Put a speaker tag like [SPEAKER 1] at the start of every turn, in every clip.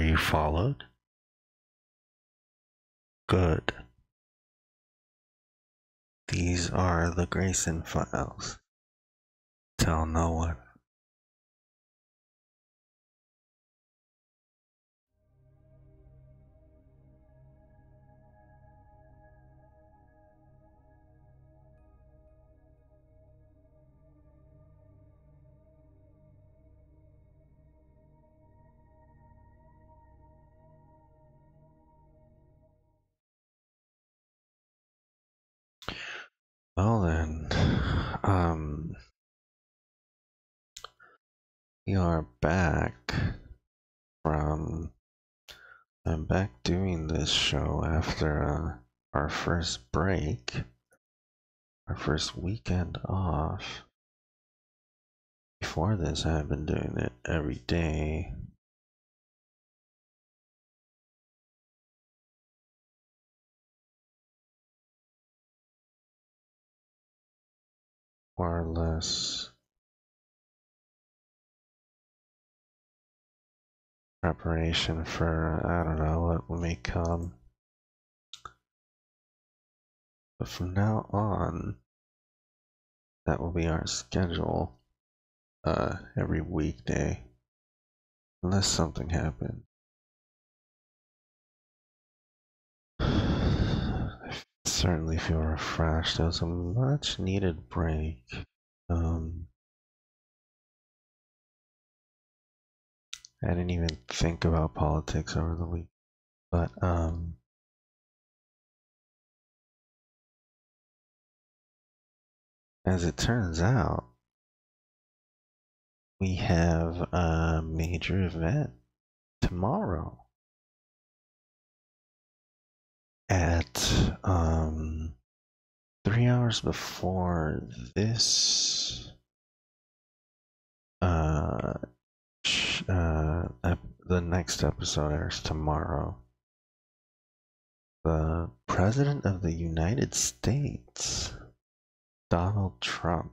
[SPEAKER 1] you followed? Good. These are the GRAYSON files. Tell no one. Well then, we are back from, I'm back doing this show after our first break, our first weekend off. Before this, I've been doing it every day. More or less preparation for, I don't know, what may come. But from now on, that will be our schedule, every weekday, unless something happened. I certainly feel refreshed. It was a much needed break. I didn't even think about politics over the week, but as it turns out, we have a major event tomorrow at 3 hours before this the next episode airs tomorrow. The President of the United States, Donald Trump,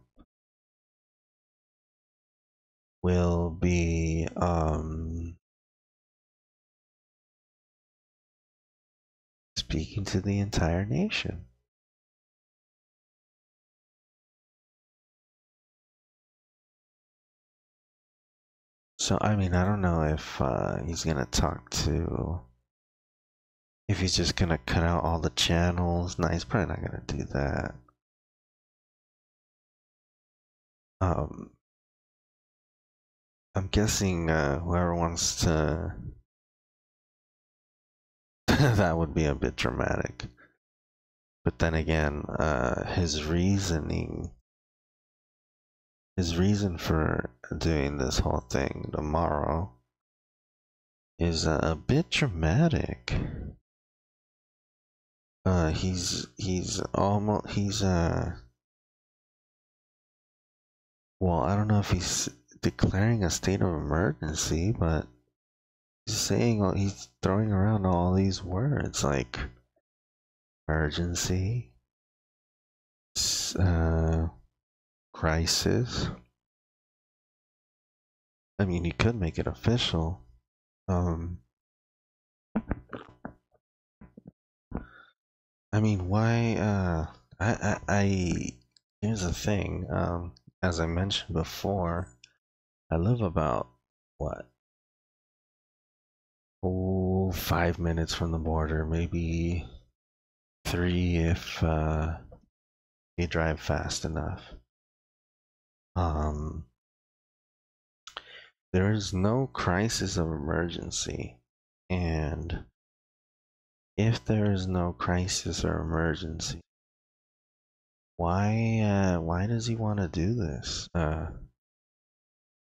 [SPEAKER 1] will be speaking to the entire nation. So, I mean, I don't know if he's gonna talk to, if he's just gonna cut out all the channels. No, he's probably not gonna do that. I'm guessing whoever wants to, that would be a bit dramatic. But then again, his reason for doing this whole thing tomorrow is a bit dramatic. Well, I don't know if he's declaring a state of emergency, but he's throwing around all these words like emergency, crisis. I mean, he could make it official. I mean, why? Here's the thing. As I mentioned before, I live about what? Oh, 5 minutes from the border, maybe 3 if you drive fast enough. There is no crisis of emergency, and if there is no crisis or emergency, why does he want to do this? What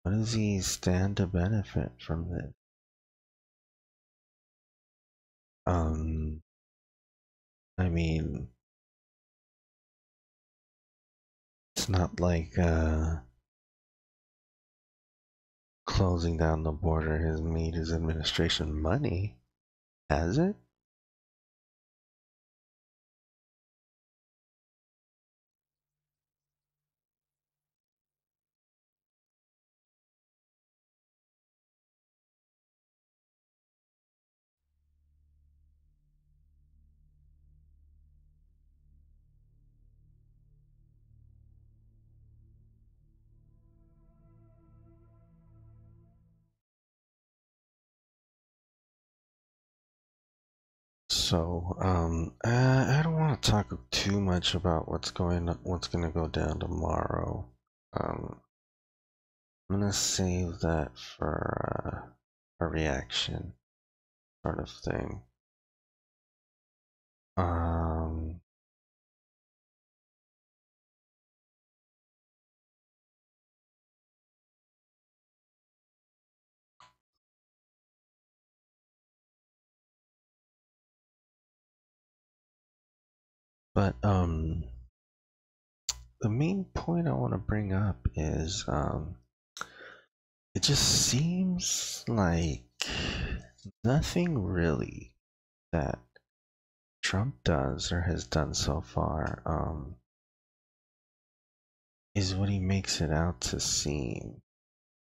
[SPEAKER 1] does he stand to benefit from this? I mean, it's not like closing down the border has made his administration money, has it? So, I don't want to talk too much about what's gonna go down tomorrow. I'm gonna save that for a reaction sort of thing. Um, but the main point I want to bring up is it just seems like nothing really that Trump does or has done so far is what he makes it out to seem.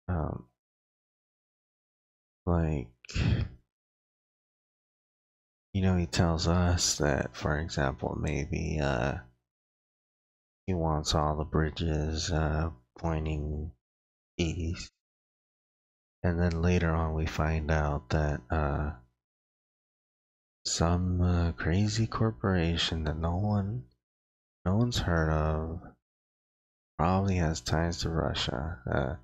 [SPEAKER 1] Um, like, he tells us that, for example, maybe he wants all the bridges pointing east, and then later on we find out that some crazy corporation that no one's heard of probably has ties to Russia.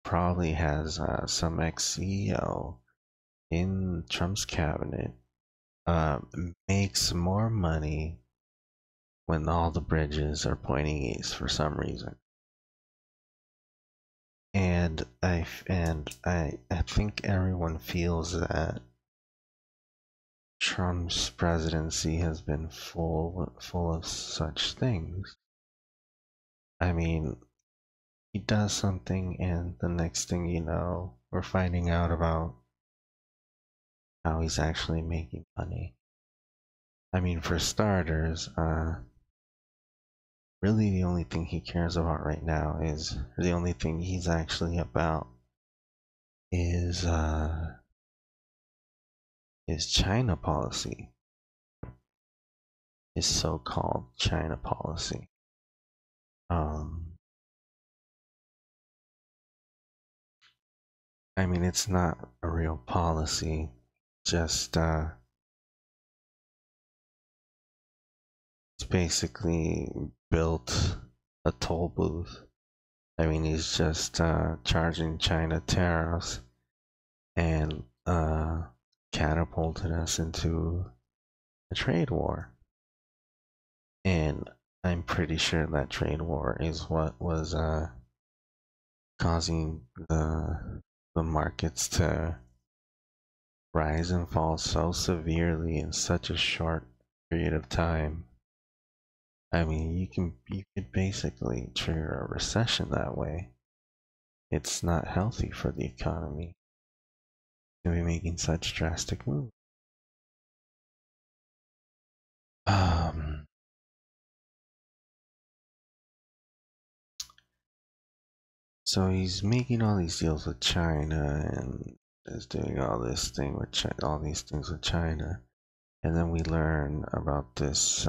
[SPEAKER 1] Probably has some ex-CEO in Trump's cabinet uh, makes more money when all the bridges are pointing east for some reason. And I think everyone feels that Trump's presidency has been full of such things. I mean, he does something, and the next thing you know, we're finding out about how he's actually making money. I mean, for starters, really the only thing he cares about right now is the only thing he's actually about is China policy, his so-called China policy. Um, I mean, it's not a real policy, just it's basically built a toll booth. I mean, he's just charging China tariffs and catapulted us into a trade war. And I'm pretty sure that trade war is what was causing the markets to rise and fall so severely in such a short period of time. I mean, you could basically trigger a recession that way. It's not healthy for the economy to be making such drastic moves. Um, so he's making all these deals with China and is doing all this thing with all these things with China, and then we learn about this.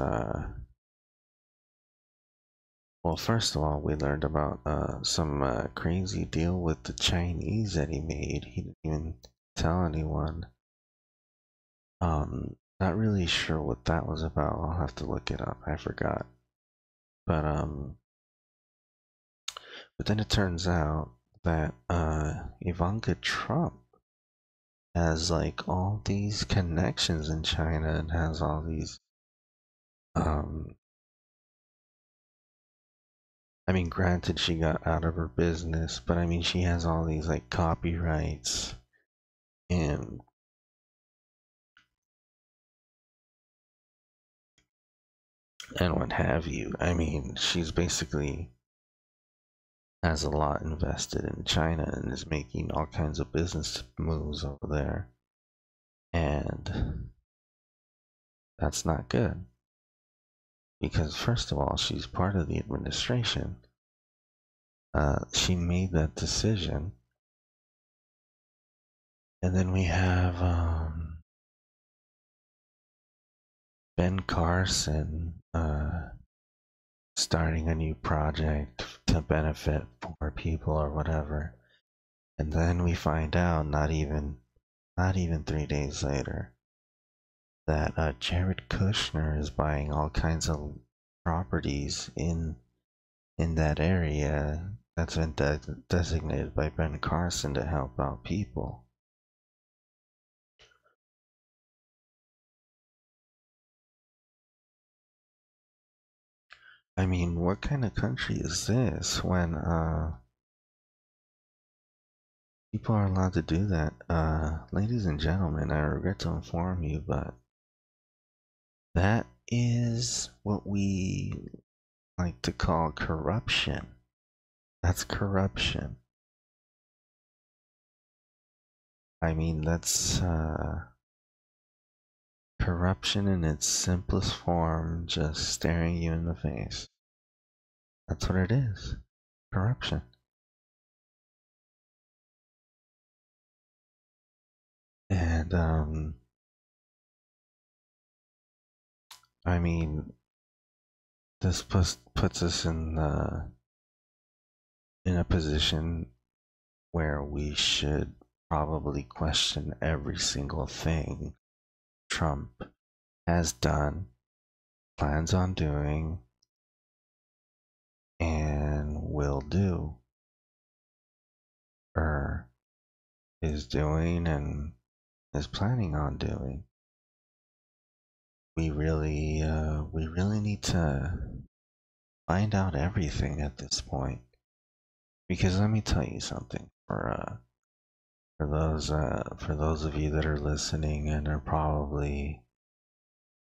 [SPEAKER 1] Well, first of all, we learned about some crazy deal with the Chinese that he made. He didn't even tell anyone. Not really sure what that was about. I'll have to look it up. I forgot. But then it turns out that Ivanka Trump has like all these connections in China and has all these um I mean, granted she got out of her business, but I mean she has all these like copyrights and what have you. I mean, she's basically has a lot invested in China and is making all kinds of business moves over there. And that's not good. Because, first of all, she's part of the administration. She made that decision. And then we have Ben Carson starting a new project to benefit poor people or whatever. And then we find out not even 3 days later that Jared Kushner is buying all kinds of properties in that area that's been designated by Ben Carson to help out people. I mean, what kind of country is this when people are allowed to do that? Ladies and gentlemen, I regret to inform you, but that is what we like to call corruption. That's corruption. I mean, that's corruption in its simplest form, just staring you in the face. That's what it is. Corruption. And I mean, this puts us in a position where we should probably question every single thing Trump has done, plans on doing, and will do, or is doing and is planning on doing. We really need to find out everything at this point. Because let me tell you something, for those of you that are listening and are probably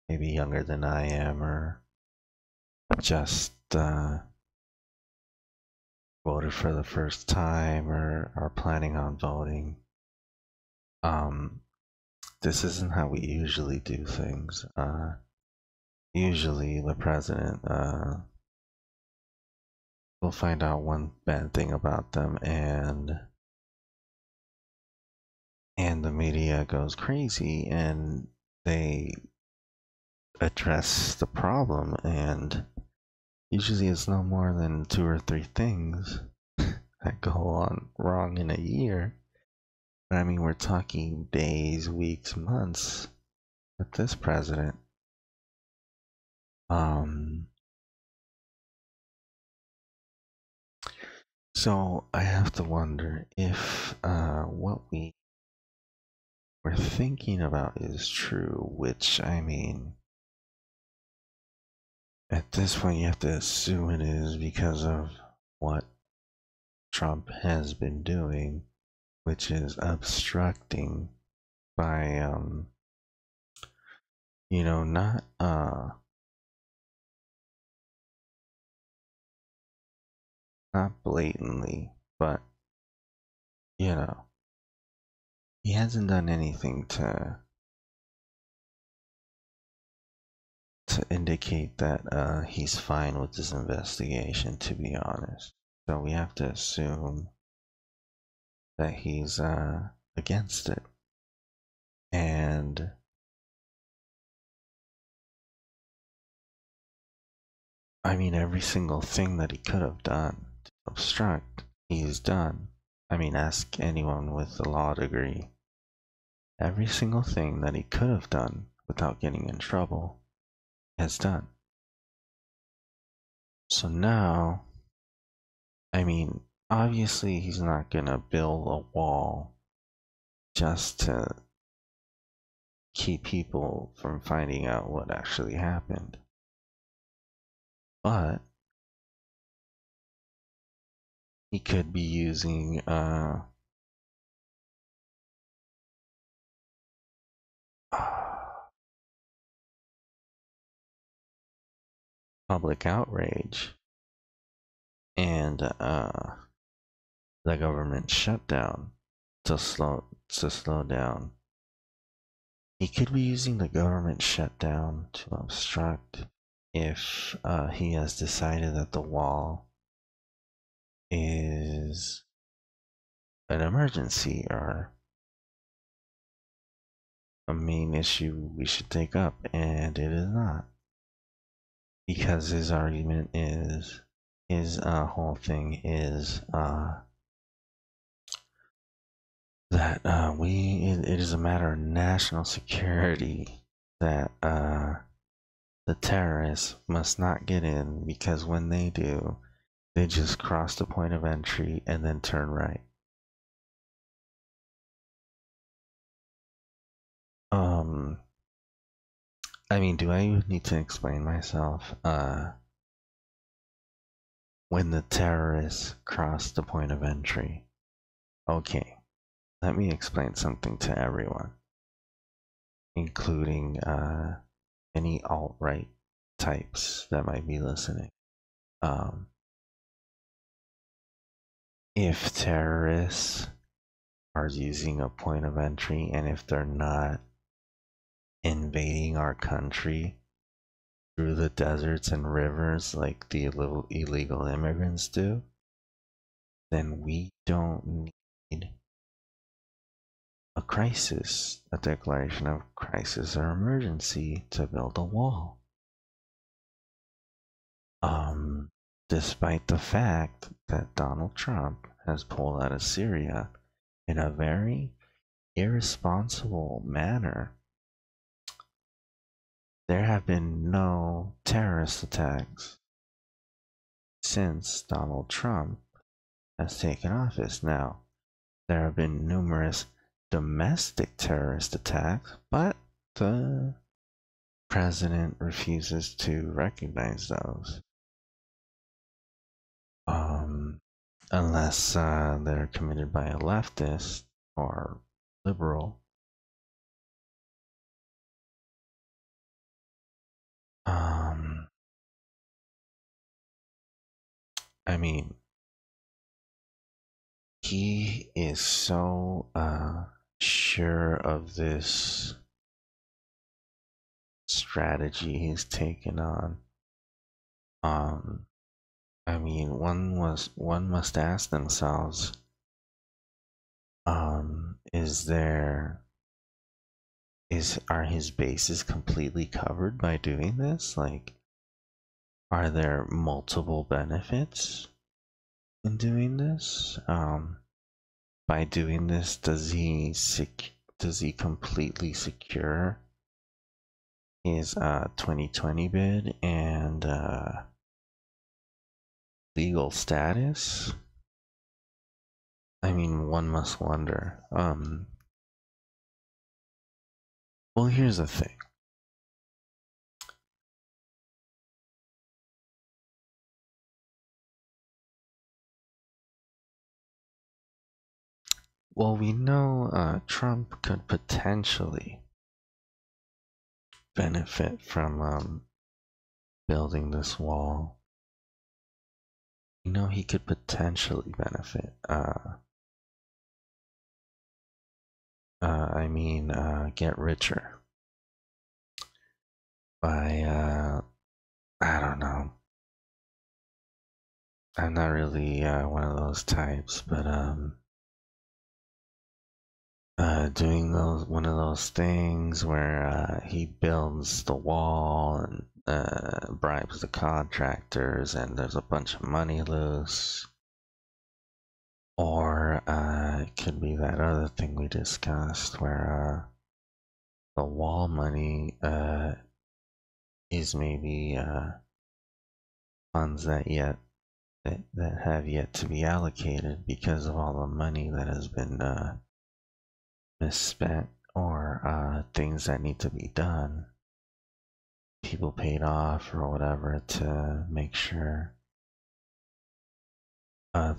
[SPEAKER 1] maybe younger than I am, or just voted for the first time, or are planning on voting. This isn't how we usually do things. Usually the president, we'll find out one bad thing about them, and the media goes crazy and they address the problem, and usually it's no more than 2 or 3 things that go on wrong in a year. But I mean, we're talking days, weeks, months with this president. So I have to wonder if what we were thinking about is true, which, I mean, at this point you have to assume it is because of what Trump has been doing, which is obstructing by not blatantly, but you know, he hasn't done anything to indicate that he's fine with this investigation, to be honest. So we have to assume that he's against it. And I mean, every single thing that he could have done to obstruct, he's done. I mean, ask anyone with a law degree. Every single thing that he could have done without getting in trouble, has done. So now, I mean, obviously he's not gonna build a wall just to keep people from finding out what actually happened. But he could be using public outrage and the government shutdown to slow down. He could be using the government shutdown to obstruct if he has decided that the wall is an emergency or a main issue we should take up, and it is not. Because his argument is, his whole thing is that it is a matter of national security that the terrorists must not get in because when they do, they just cross the point of entry and then turn right. Um, I mean, do I even need to explain myself? When the terrorists cross the point of entry. Okay, let me explain something to everyone, including any alt-right types that might be listening. Um, if terrorists are using a point of entry and if they're not invading our country through the deserts and rivers like the illegal immigrants do, then we don't need a crisis, a declaration of crisis or emergency to build a wall. Um, Despite the fact that Donald Trump has pulled out of Syria in a very irresponsible manner, there have been no terrorist attacks since Donald Trump has taken office. Now, there have been numerous domestic terrorist attacks, but the president refuses to recognize those. Um, Unless they're committed by a leftist or liberal. Um, I mean, he is so sure of this strategy he's taken on. Um, I mean, one must ask themselves, are his bases completely covered by doing this? Like, are there multiple benefits in doing this? By doing this, does he completely secure his 2020 bid and legal status? I mean, one must wonder. Well, here's the thing. Well, we know Trump could potentially benefit from building this wall. You know, he could potentially benefit. Get richer by, I don't know. I'm not really one of those types, but doing one of those things where he builds the wall and bribes the contractors, and there's a bunch of money loose. Or it could be that other thing we discussed where the wall money is maybe funds that have yet to be allocated because of all the money that has been misspent, or things that need to be done, people paid off or whatever, to make sure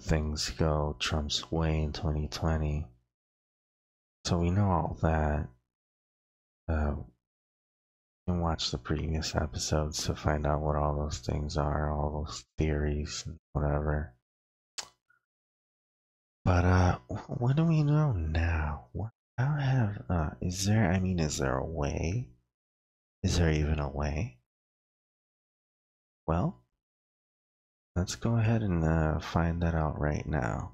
[SPEAKER 1] things go Trump's way in 2020. So we know all that. You can watch the previous episodes to find out what all those things are, all those theories and whatever. But what do we know now? How have is there a way? Is there even a way? Well, let's go ahead and find that out right now.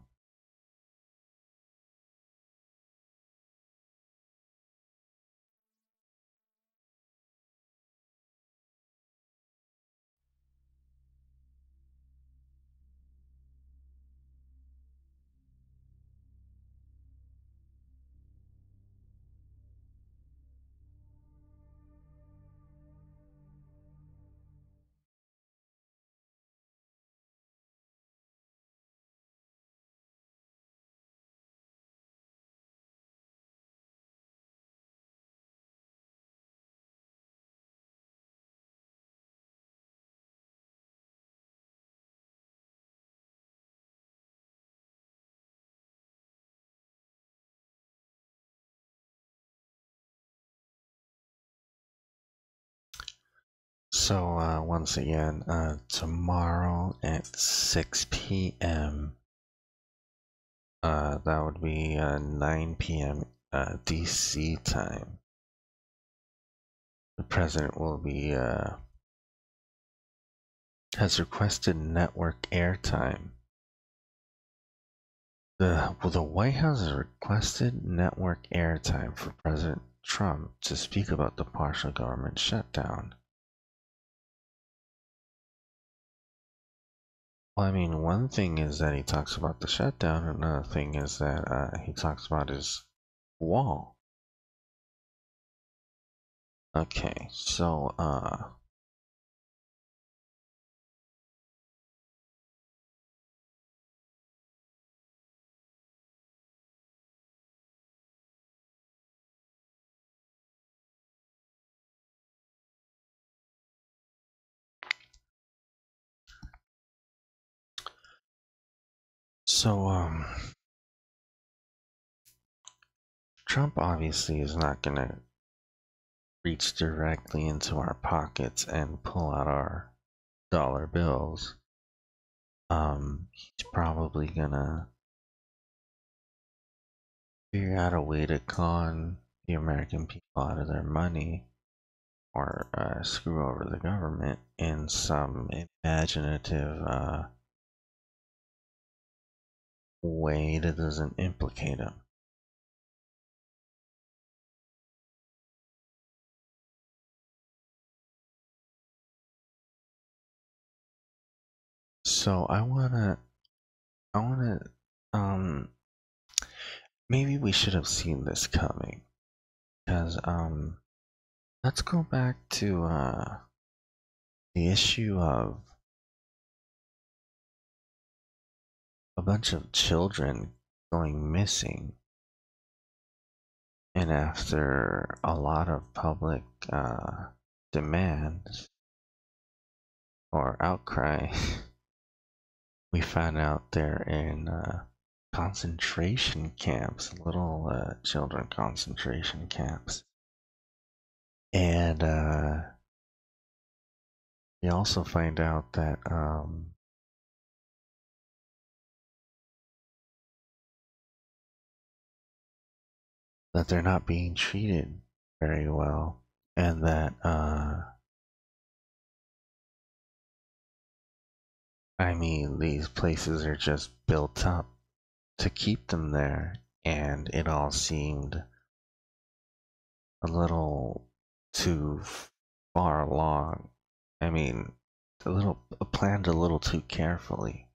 [SPEAKER 1] So, once again, tomorrow at 6 p.m., that would be 9 p.m. DC time, the president will be, has requested network airtime. The White House has requested network airtime for President Trump to speak about the partial government shutdown. Well, I mean, one thing is that he talks about the shutdown, another thing is that he talks about his wall. Okay, so Trump obviously is not gonna reach directly into our pockets and pull out our dollar bills. He's probably gonna figure out a way to con the American people out of their money or screw over the government in some imaginative way that doesn't implicate him. So I wanna, um, maybe we should have seen this coming, because let's go back to the issue of a bunch of children going missing, and after a lot of public demand or outcry, we found out they're in concentration camps, little children concentration camps. And we also find out that that they're not being treated very well, and that I mean, these places are just built up to keep them there, and it all seemed a little too far along. I mean, planned a little too carefully.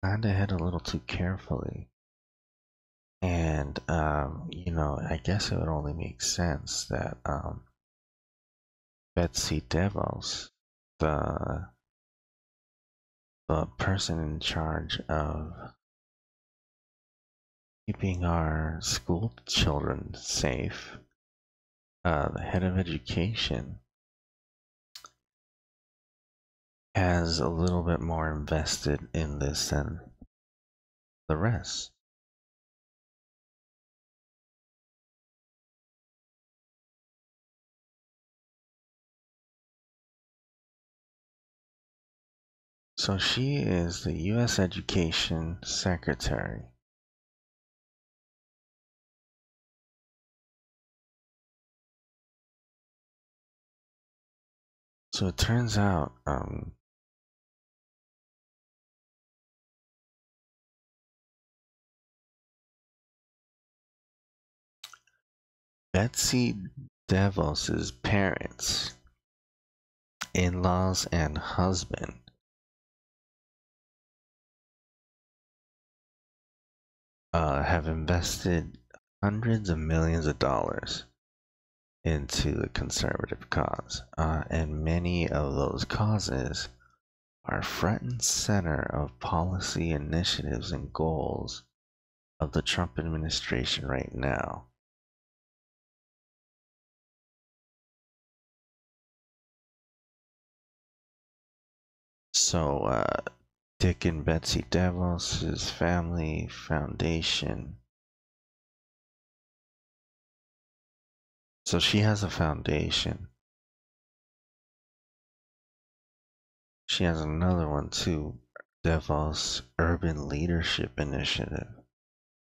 [SPEAKER 1] Planned ahead a little too carefully. And, you know, I guess it would only make sense that Betsy DeVos, the person in charge of keeping our school children safe, the head of education, has a little bit more invested in this than the rest. So she is the U.S. Education Secretary. So it turns out, Betsy DeVos's parents, in-laws, and husband have invested hundreds of millions of dollars into the conservative cause, and many of those causes are front and center of policy initiatives and goals of the Trump administration right now. So, Dick and Betsy DeVos' family foundation. So she has a foundation She has another one too, Davos Urban Leadership Initiative.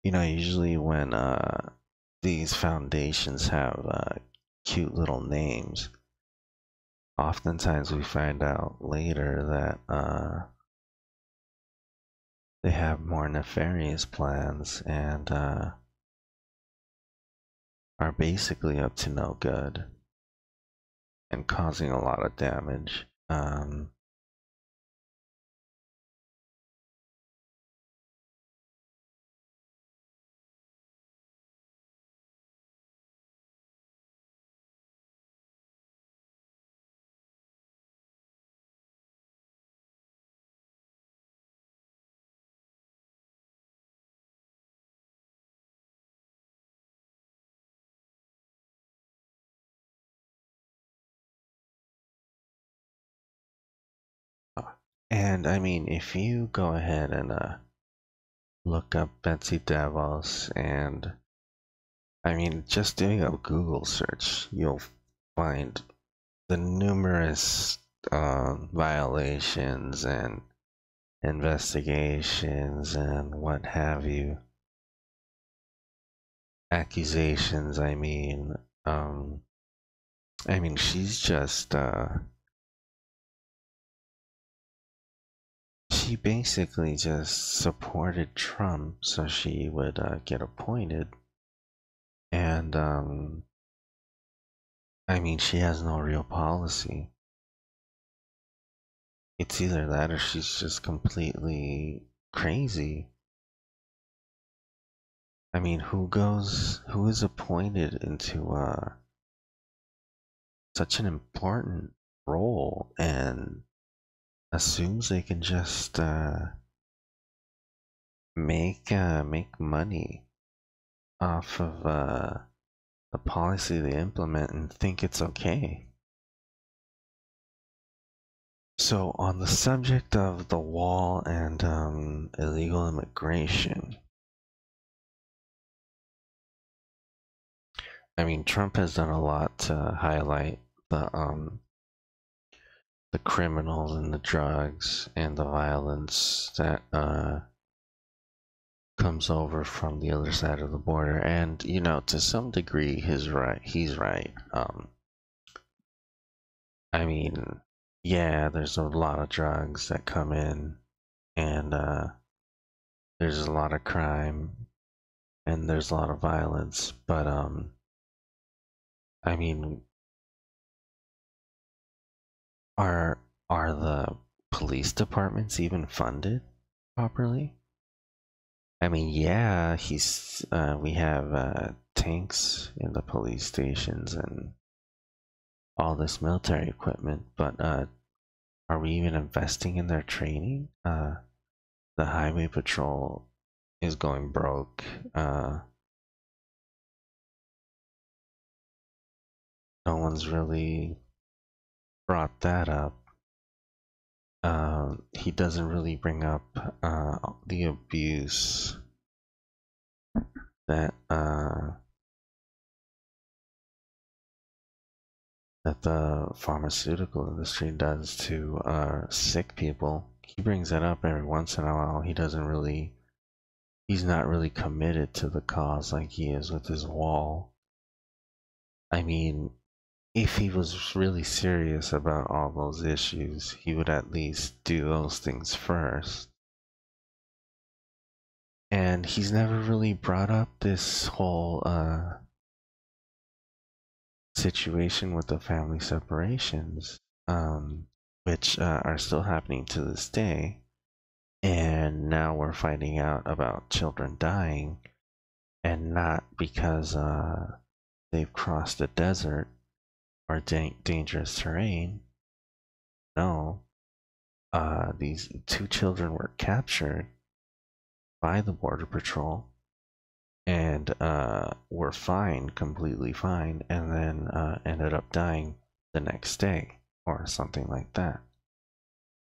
[SPEAKER 1] You know, usually when these foundations have cute little names, oftentimes we find out later that they have more nefarious plans and are basically up to no good and causing a lot of damage. And I mean, if you go ahead and look up Betsy Davos, and I mean, just doing a Google search, you'll find the numerous violations and investigations and what have you. Accusations, I mean, she's just, she basically just supported Trump so she would get appointed. And, I mean, she has no real policy. It's either that or she's just completely crazy. I mean, who is appointed into such an important role and assumes they can just make money off of the policy they implement and think it's okay. So on the subject of the wall and illegal immigration, I mean, Trump has done a lot to highlight the criminals and the drugs and the violence that comes over from the other side of the border. And you know, to some degree, he's right. I mean, yeah, there's a lot of drugs that come in, and there's a lot of crime, and there's a lot of violence. But I mean, are the police departments even funded properly? I mean, yeah, we have tanks in the police stations and all this military equipment, but are we even investing in their training? The highway patrol is going broke. No one's really brought that up. He doesn't really bring up the abuse that that the pharmaceutical industry does to sick people. He brings that up every once in a while. He's not really committed to the cause like he is with his wall. I mean, if he was really serious about all those issues, he would at least do those things first. And he's never really brought up this whole situation with the family separations, which are still happening to this day. And now we're finding out about children dying, and not because they've crossed a desert or dangerous terrain. No, these two children were captured by the Border Patrol and were fine, completely fine, and then ended up dying the next day or something like that.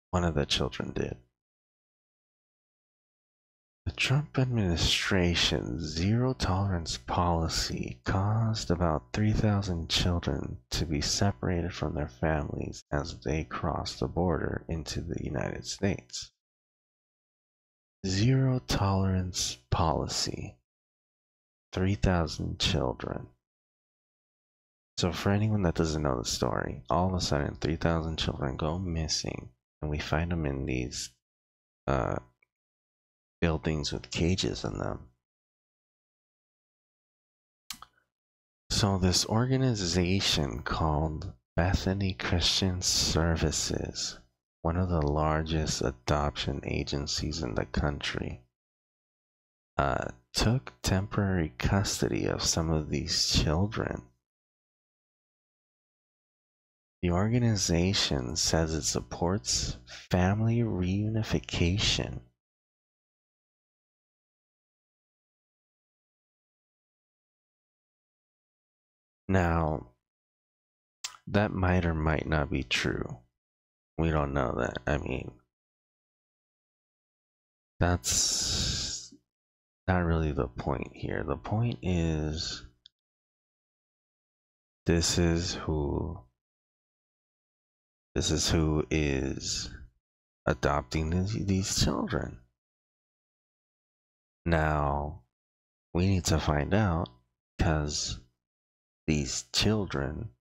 [SPEAKER 1] One of the children did. The Trump administration's zero tolerance policy caused about 3,000 children to be separated from their families as they crossed the border into the United States. Zero tolerance policy. 3,000 children. So for anyone that doesn't know the story, all of a sudden 3,000 children go missing, and we find them in these buildings with cages in them. So this organization called Bethany Christian Services, one of the largest adoption agencies in the country, took temporary custody of some of these children. The organization says it supports family reunification. Now, that might or might not be true. We don't know that. I mean, that's not really the point here. The point is, this is who is adopting these children. Now, we need to find out, because these children,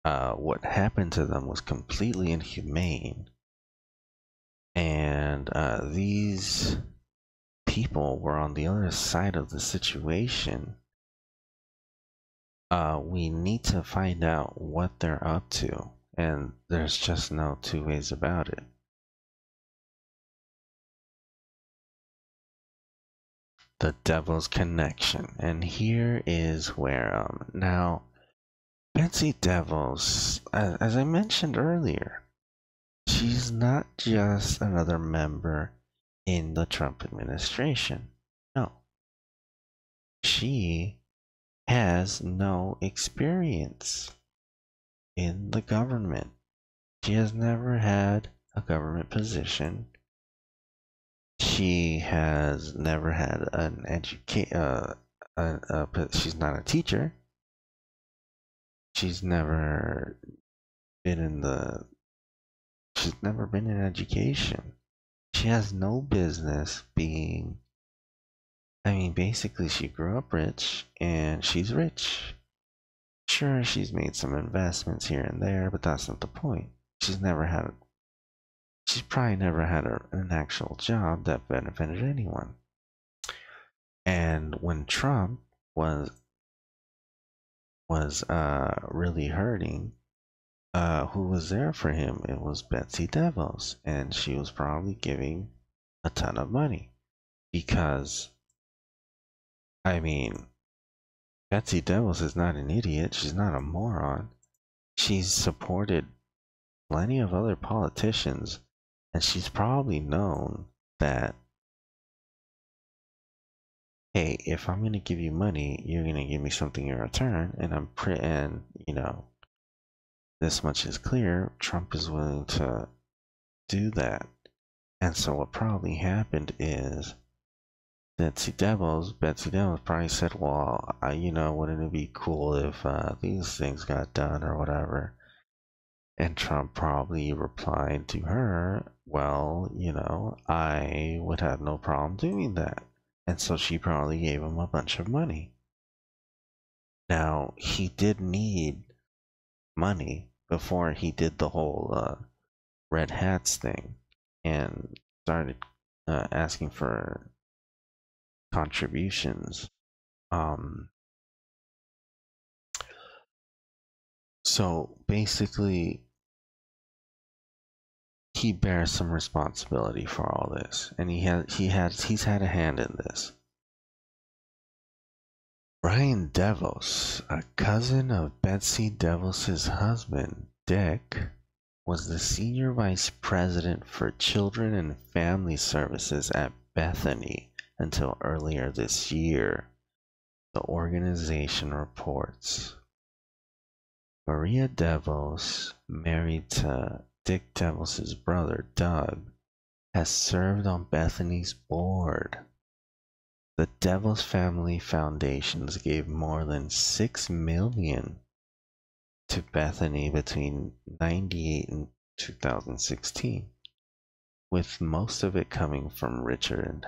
[SPEAKER 1] what happened to them was completely inhumane, and these people were on the other side of the situation. We need to find out what they're up to, and there's just no two ways about it. The Devil's Connection, and here is where now Betsy DeVos, as I mentioned earlier, she's not just another member in the Trump administration. No, she has no experience in the government. She has never had a government position. She has never had an she's not a teacher. She's never been in she's never been in education. She has no business being, I mean, basically she grew up rich, and she's rich. Sure, she's made some investments here and there, but that's not the point. She's probably never had an actual job that benefited anyone. And when Trump was really hurting, who was there for him? It was Betsy DeVos, and she was probably giving a ton of money, because, I mean, Betsy DeVos is not an idiot. She's not a moron. She's supported plenty of other politicians, and she's probably known that, hey, if I'm gonna give you money, you're gonna give me something in return, and this much is clear. Trump is willing to do that. And so what probably happened is Betsy DeVos probably said, well, wouldn't it be cool if these things got done or whatever? And Trump probably replied to her, well, I would have no problem doing that. And so she probably gave him a bunch of money. Now, he did need money before he did the whole red hats thing and started asking for contributions. So basically, he bears some responsibility for all this, and he's had a hand in this. Brian DeVos, a cousin of Betsy DeVos' husband, Dick, was the senior vice president for children and family services at Bethany until earlier this year, the organization reports. Maria DeVos, married to Dick DeVos' brother, Doug, has served on Bethany's board. The Devil's Family Foundations gave more than $6 million to Bethany between '98 and 2016, with most of it coming from Richard and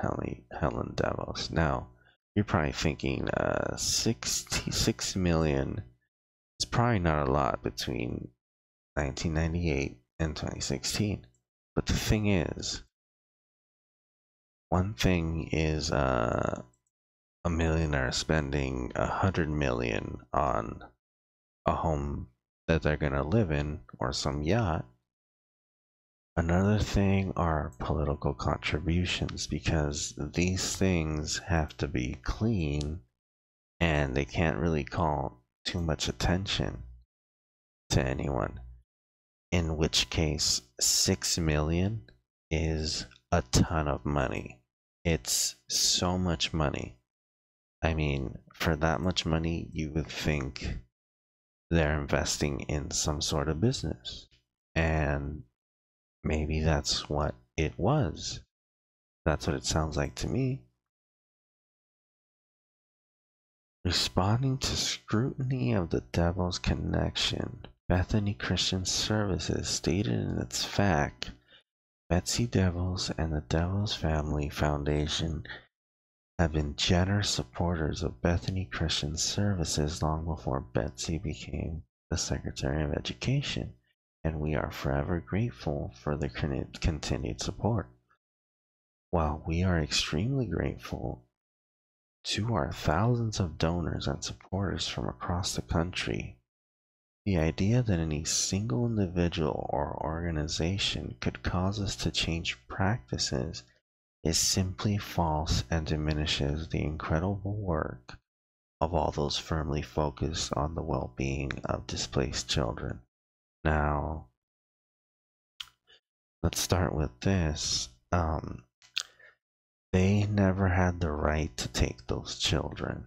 [SPEAKER 1] Helen Devos. Now, you're probably thinking, 66 million is probably not a lot between 1998 and 2016. But the thing is, one thing is a millionaire spending 100 million on a home that they're gonna live in or some yacht. Another thing are political contributions, because these things have to be clean and they can't really call too much attention to anyone. In which case, 6 million is a ton of money. It's so much money. I mean, for that much money, you would think they're investing in some sort of business. And maybe that's what it was. That's what it sounds like to me. Responding to scrutiny of the Devil's Connection, Bethany Christian Services stated in its fact, Betsy DeVos and the Devil's Family Foundation have been generous supporters of Bethany Christian Services long before Betsy became the Secretary of Education, and we are forever grateful for the continued support. While we are extremely grateful to our thousands of donors and supporters from across the country, the idea that any single individual or organization could cause us to change practices is simply false and diminishes the incredible work of all those firmly focused on the well-being of displaced children. Now, let's start with this. They never had the right to take those children.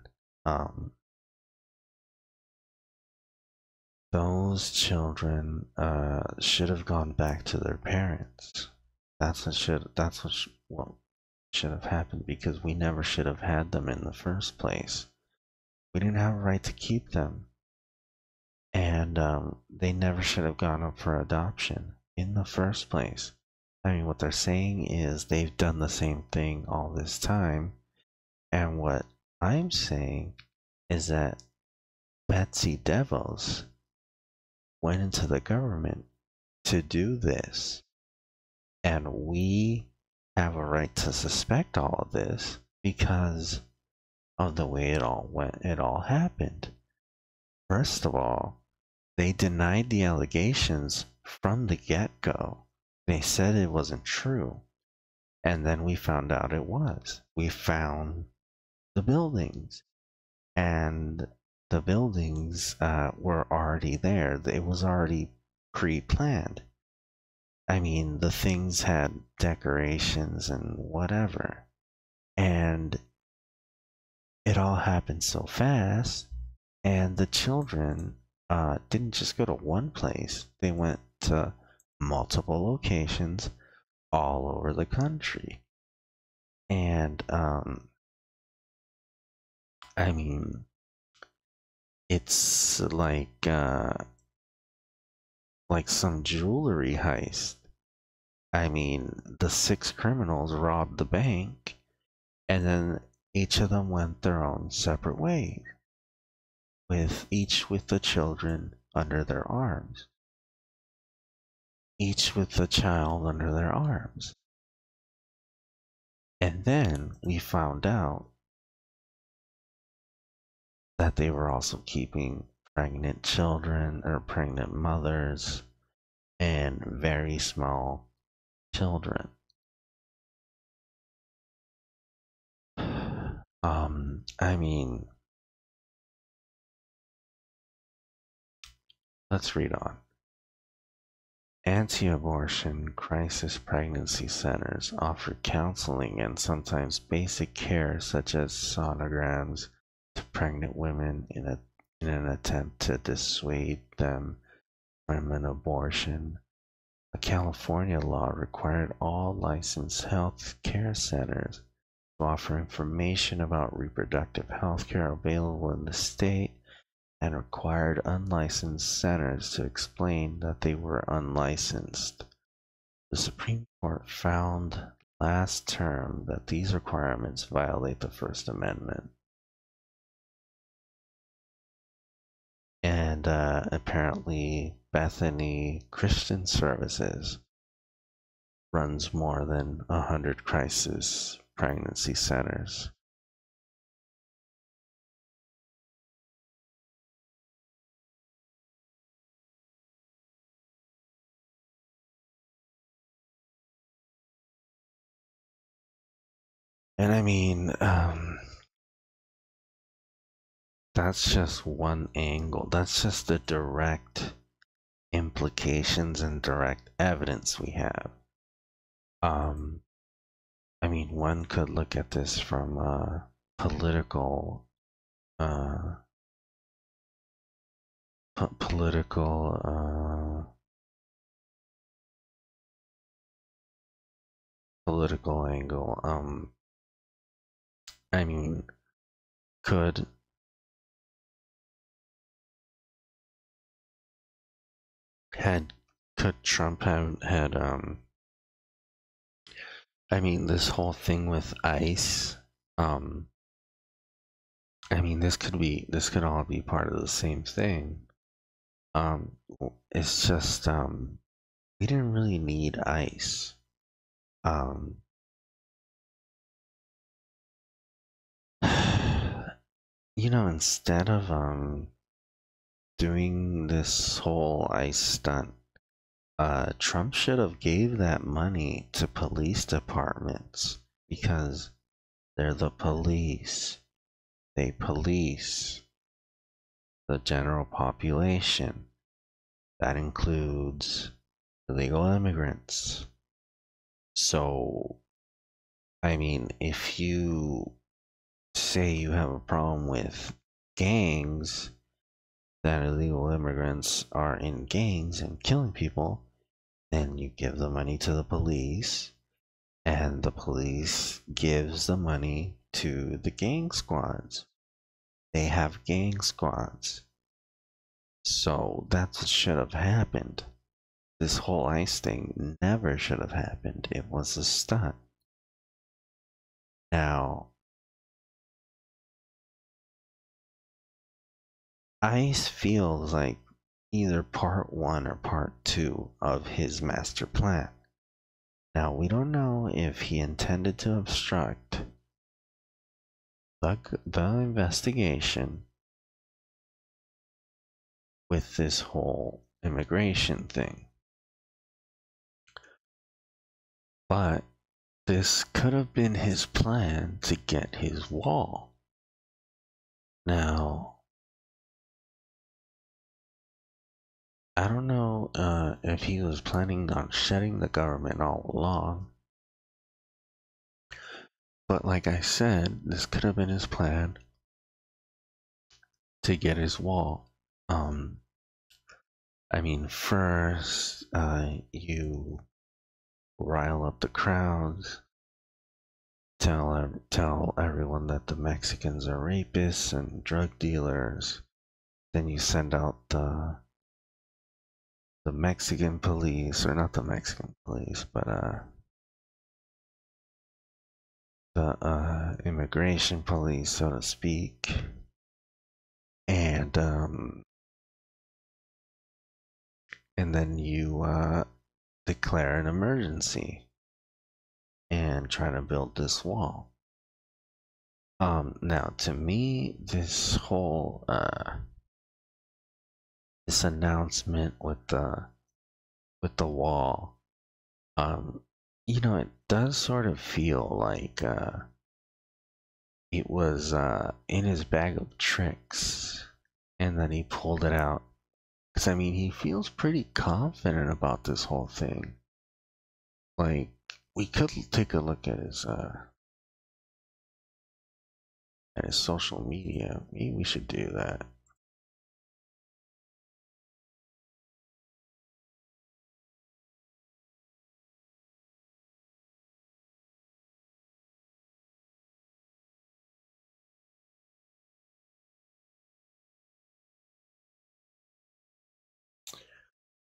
[SPEAKER 1] Those children should have gone back to their parents. That's what should have happened, because we never should have had them in the first place. We didn't have a right to keep them, and they never should have gone up for adoption in the first place. I mean, what they're saying is they've done the same thing all this time, and what I'm saying is that Betsy DeVos went into the government to do this, and we have a right to suspect all of this because of the way it all happened. First of all, they denied the allegations from the get-go. They said it wasn't true, and then we found out it was. We found the buildings, and the buildings were already there. It was already pre-planned. I mean, the things had decorations and whatever, and it all happened so fast, and the children didn't just go to one place. They went to multiple locations all over the country. And I mean, it's like some jewelry heist. I mean, the 6 criminals robbed the bank, and then each of them went their own separate ways, each with the children under their arms. Each with the child under their arms. And then we found out that they were also keeping pregnant children or pregnant mothers and very small children. I mean, let's read on. Anti-abortion crisis pregnancy centers offer counseling and sometimes basic care such as sonograms to pregnant women in an attempt to dissuade them from an abortion. a California law required all licensed health care centers to offer information about reproductive health care available in the state and required unlicensed centers to explain that they were unlicensed. The Supreme Court found last term that these requirements violate the First Amendment. And apparently Bethany Christian Services runs more than 100 crisis pregnancy centers. And I mean, that's just one angle. That's just the direct implications and direct evidence we have. I mean, one could look at this from a political, political, political angle. I mean, could had could Trump have had I mean, this whole thing with ICE, I mean, this could all be part of the same thing. Um, it's just we didn't really need ICE. Um, you know, instead of doing this whole ICE stunt, Trump should have gave that money to police departments because they're the police. They police the general population. That includes illegal immigrants. So, I mean, if you say you have a problem with gangs, that illegal immigrants are in gangs and killing people, then you give the money to the police, and the police gives the money to the gang squads. They have gang squads. So that's what should have happened. This whole ICE thing never should have happened. It was a stunt. Now, ICE feels like either part one or part two of his master plan. Now, we don't know if he intended to obstruct the investigation with this whole immigration thing. But this could have been his plan to get his wall. Now, I don't know if he was planning on shutting the government all along. But like I said, this could have been his plan to get his wall. I mean, first, you rile up the crowds, tell everyone that the Mexicans are rapists and drug dealers. Then you send out the Mexican police, or not the Mexican police, but the immigration police, so to speak, and then you declare an emergency and try to build this wall. Now to me, this whole this announcement with the wall, you know, it does sort of feel like it was in his bag of tricks, and then he pulled it out. Because I mean, he feels pretty confident about this whole thing. Like, we could take a look at his social media. Maybe we should do that.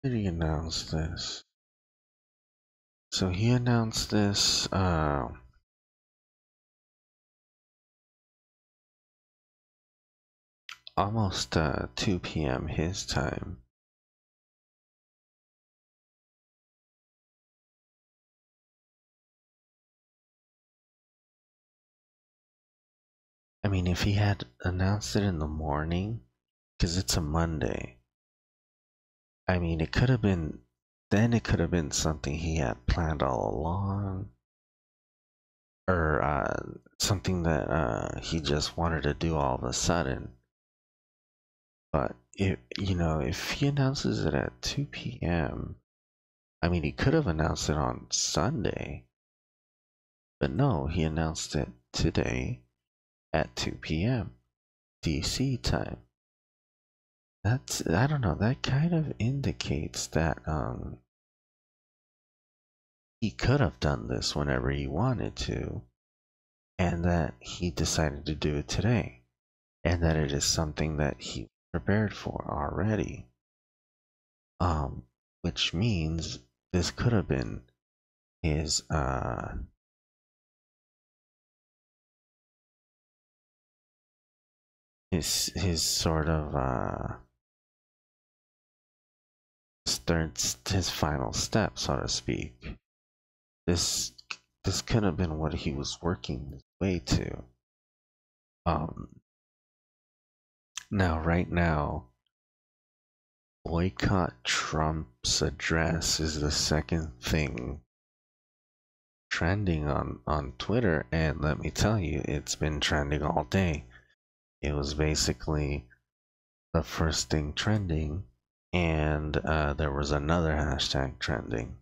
[SPEAKER 1] did he announce this? So he announced this almost 2 p.m. his time. I mean, if he had announced it in the morning, because it's a Monday, I mean, it could have been, then it could have been something he had planned all along, or something that he just wanted to do all of a sudden. But if he announces it at 2 p.m., I mean, he could have announced it on Sunday, but no, he announced it today at 2 p.m. DC time. I don't know, that kind of indicates that he could have done this whenever he wanted to, and that he decided to do it today, and that it is something that he prepared for already. Which means this could have been his his sort of his final step, so to speak. This could have been what he was working his way to. Now, right now, boycott Trump's address is the second thing trending on Twitter, and let me tell you, it's been trending all day. It was basically the first thing trending, and there was another hashtag trending.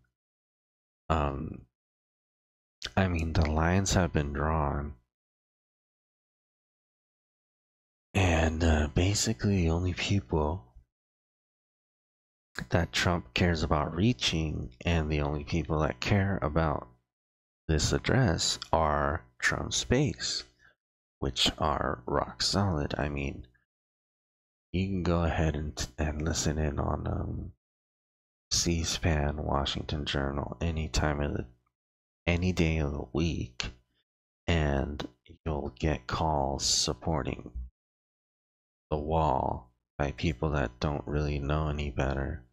[SPEAKER 1] I mean, the lines have been drawn, and basically the only people that Trump cares about reaching, and the only people that care about this address, are Trump's base, which are rock solid. I mean, you can go ahead and listen in on C-SPAN, Washington Journal, any day of the week, and you'll get calls supporting the wall by people that don't really know any better.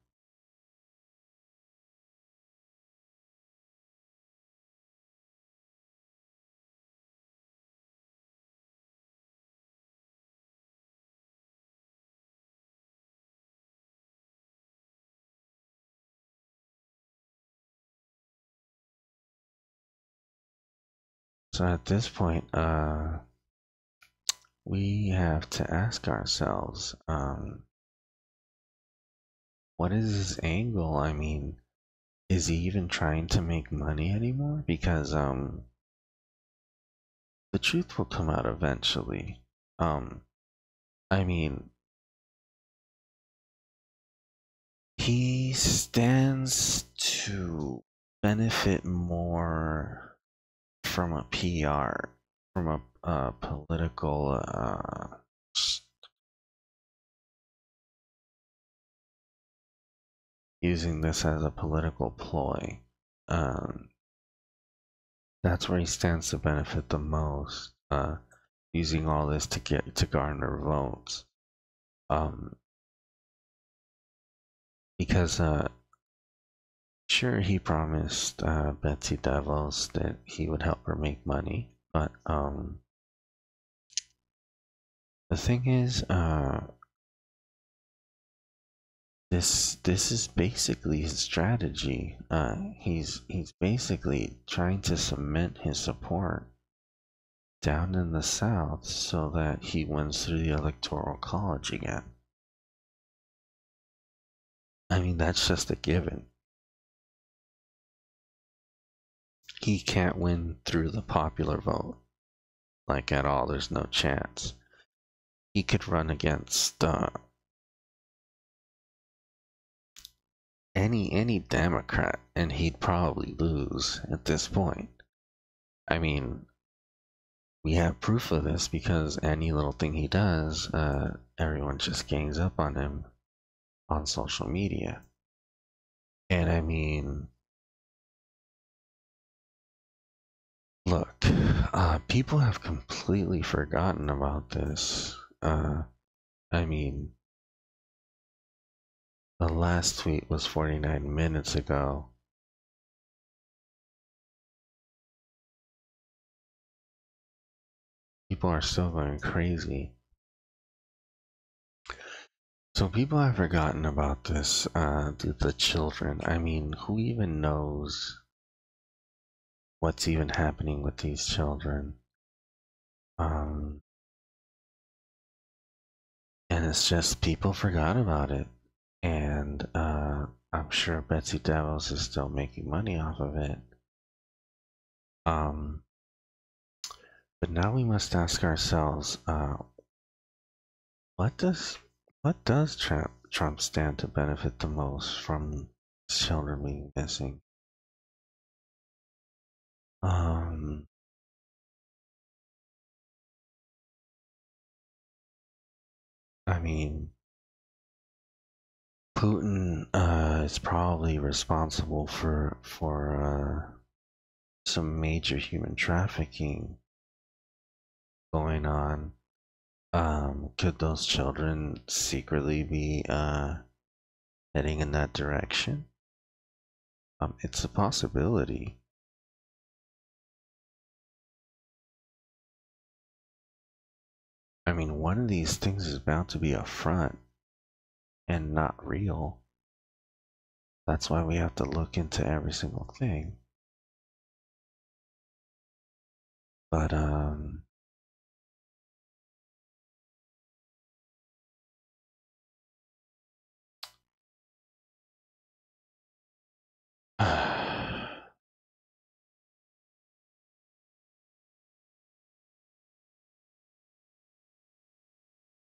[SPEAKER 1] So at this point, we have to ask ourselves, what is his angle? I mean, is he even trying to make money anymore? Because the truth will come out eventually. I mean, he stands to benefit more from a PR, from a political using this as a political ploy. That's where he stands to benefit the most, using all this to garner votes. Because sure, he promised Betsy DeVos that he would help her make money, but the thing is, this is basically his strategy. He's basically trying to cement his support down in the South so that he wins through the Electoral College again. I mean, that's just a given. He can't win through the popular vote, like at all. There's no chance. He could run against any Democrat, and he'd probably lose at this point. I mean, we have proof of this because any little thing he does, everyone just gangs up on him on social media. And I mean, look, people have completely forgotten about this. I mean, the last tweet was 49 minutes ago. People are still going crazy. So people have forgotten about this, the children. I mean, who even knows what's even happening with these children? Um, and it's just people forgot about it. And I'm sure Betsy Devils is still making money off of it. Um, but now we must ask ourselves, what does Trump stand to benefit the most from children being missing? Um, I mean, Putin is probably responsible for some major human trafficking going on. Could those children secretly be heading in that direction? It's a possibility. I mean, one of these things is bound to be a front and not real. That's why we have to look into every single thing. But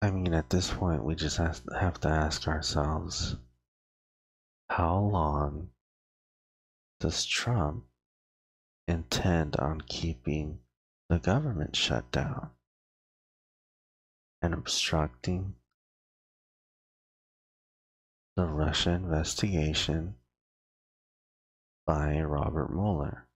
[SPEAKER 1] I mean, at this point, we just have to ask ourselves, how long does Trump intend on keeping the government shut down and obstructing the Russia investigation by Robert Mueller?